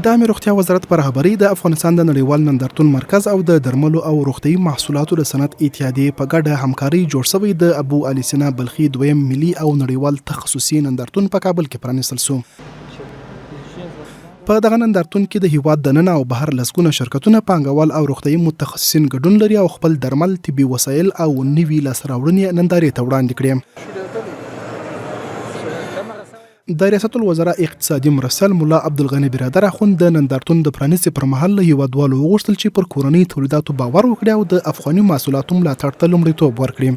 د عامه روغتیا وزارت په رهبرۍ د افغانستان د نړیوال نندارتون مرکز او د درملو او روغتیايي محصولاتو د صنعت اتحادیې په ګډه همکاري جوړ شوی د ابو علي سینا بلخي دویم ملي او نړیوال تخصصي نندارتون په کابل کې پرانیستل شو. په دغه نندارتون کې د هیواد دننه او بهر لسګونه شرکتونه، پانګوال او روغتیايي متخصصین ګډون لري او خپل درمل، طبي وسایل او نوي لاسته راوړنې نندارې ته وړاندې کړي. د ریاست الوزرا اقتصادي مرسل ملا عبدالغني برادر اخوند د نندارتون د پرانیستې پر مهال له هیوادوالو وغوښتل چې پر کورنۍ تولیداتو باور وکړي او د افغاني محصولاتو ملاتړ ته لومړیتوب ورکړي.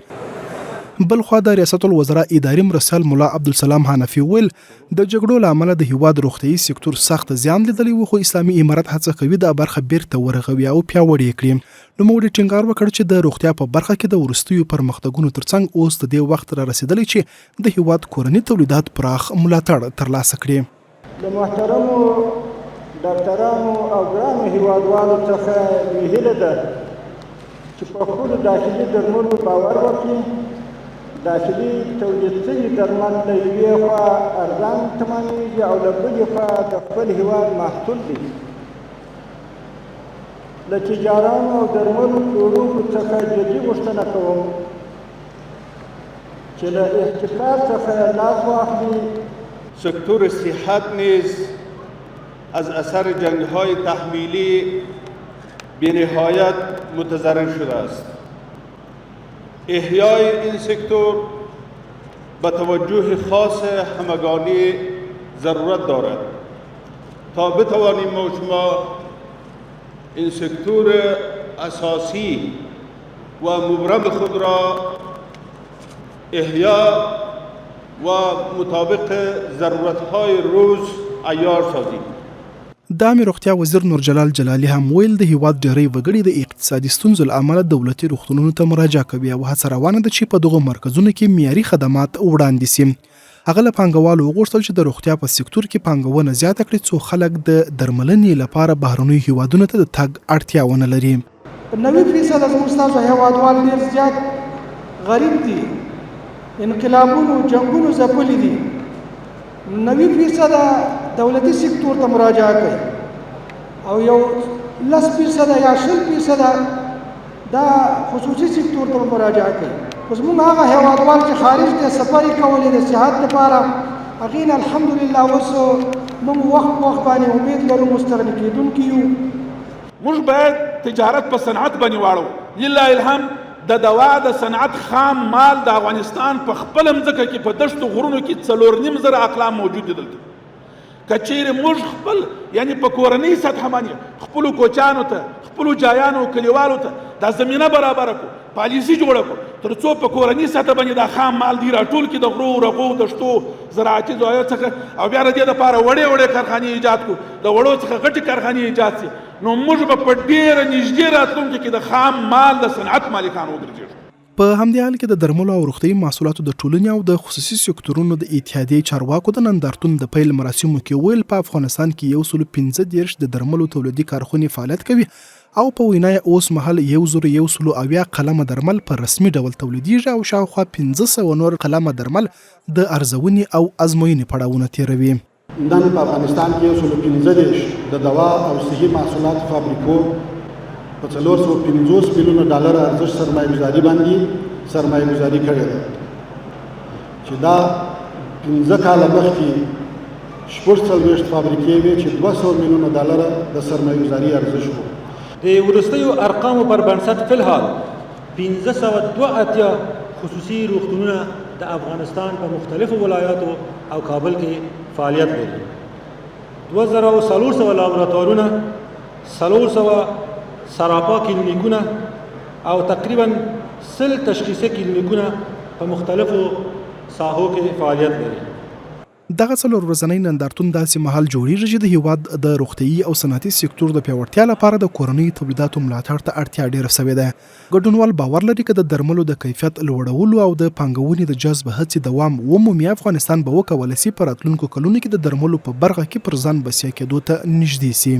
بلخوا د ریاست الوزرا اداري مرسل ملا عبدالسلام حنفي ویل د جګړو له امله د هیواد روغتیايي سکتور سخت زیان لیدلی و، خو اسلامي امارت هڅه کوي د برخه بیرته ورغوي او پیاوړې کړي. نوموړي ټینګار وکړ چې د روغتیا په برخه کې د وروستیو پرمختګونو ترڅنګ اوس د دې وخت را رسیدلی چې د هیواد کورني تولیدات پراخ ملاتړ ترلاسه کړي. د محترمو ډاکټرانو او ګرانو هیوادوالو څخه مې هیله ده چې په خپلو داخلي درملو باور وکړي. داخلي تولید شوي درمل له یوې خوا ارزان تمامېږي او له بلې خوا د خپل هیواد محصول دی. له تجارانو او درملو پلورونکو څخه جدي غوښتنه کوم چې له احتکار څخه لاس واخلي. سکتور صحت نیز از اثر جنگ‌های تحمیلی بی‌نهایت متضرر شده است. احیای این سکتور به توجه خاص همگانی ضرورت دارد تا بتوانیم ما شما این سکتور اساسی و مبرم خود را احیا و مطابق ضرورت‌های روز عیار سازیم. د عامه روغتیا وزیر نور جلال جلالي هم ویل د هیواد ډېری وګړي د اقتصادي ستونزو له امله دولتي روغتونونو ته مراجعه کوي او هڅه روانه ده چې په دغو مرکزونو کې معیاري خدمات وړاندې سي. هغه له پانګوالو وغوښتل چې د روغتیا په سکتور کې پانګونه زیاته کړي څو خلک د درملنې لپاره بهرنیو هیوادونو ته د تګ اړتیا ونه لري. 90% زموږ ستاسو هیوادوال ډېر زیات غریب دي، انقلابونو جنګونو ځپلي دي. 90% دولتي سکتور ته مراجعه کوي او یو 10% یا 20% دا خصوصي سکتور ته مراجعه کوي. اوس موږ هغه هیوادوال چې خارج ته سفر کولې د صحت لپاره هغې نه الحمدلله اوس موږ وخت باندې امید لرو مستغني کېدونکي یو. موږ باید تجارت په صنعت باندې واړو. لله الحمد د دوا د صنعت خام مال د افغانستان په خپل مځکه کې په دشتو غرونو کې 4.5 اقلام موجود دي. دلته که چیرې موږ خپل یعنی په کورنۍ سطحه باندې خپلو کوچانو ته، خپلو جایانو، کلیوالو ته دا زمینه برابره کړو، پالیسي جوړه کړو تر څو په کورنۍ سطحه باندې دا خام مال دی راټول کړي د غرو، رغو، دشتو، زراعتي ځایو څخه او بیا د دې لپاره وړې کارخانې ایجاد کړو، د وړو څخه غټې کارخانې ایجاد شي. نو موږ به په ډېره نږدې راتلونکي کې د خام مال د صنعت مالکان وګرځېږو. په همدې حال کې د درملو او روغتیايي محصولاتو د ټولنې او د خصوصي سکتورونو د اتحادیې چارواکو د نندارتون د پیل مراسمو کې ویل په افغانستان کې 115 د درملو تولیدي کارخونې فعالیت کوي او په وینا یې اوس مهال 1,170 قلمه درمل په رسمي ډول تولیدیږي او شاوخوا 1500 نور قلمه درمل د ارزونې او ازموینې پړاوونه تیروي. نن په افغانستان کې 115 د دوا او صحي محصولات فابریکو په 450 میلیونه ډالر ارزښت سرمایه‌ګذاري باندې سرمایه‌ګذاري کړې ده چې دا 15 کاله مخکې 40 فابریکې وې چې 200 میلیونه ډالر د سرمایه‌ګذاري ارزښت و. د وروستیو ارقامو پر بنسټ فلحال 1582 خصوصي روغتونونه د افغانستان په مختلفو ولایاتو او کابل کې فعالیت لري. 2400 لابراتوارونه، 400 سراپا کلینیکونه او تقریبا 100 تشخیصي کلینیکونه په مختلفو ساحو کې فعالیت لري. دغه څلور ورځنی نندارتون داسې مهال جوړیږي چې د هیواد د روغتیايي او صنعتي سکتور د پیاوړتیا لپاره د کورنۍ تولیداتو ملاتړ ته اړتیا ډېره سوې ده. ګډونوال باور لري چې د درملو د کیفیت لوړولو او د پانګونې د جذب هڅې دوام ومومي، افغانستان به وکولی سي په راتلونکو کلونو کې د درملو په برخه کې پر ځان بسیا کېدو ته نږدې سي.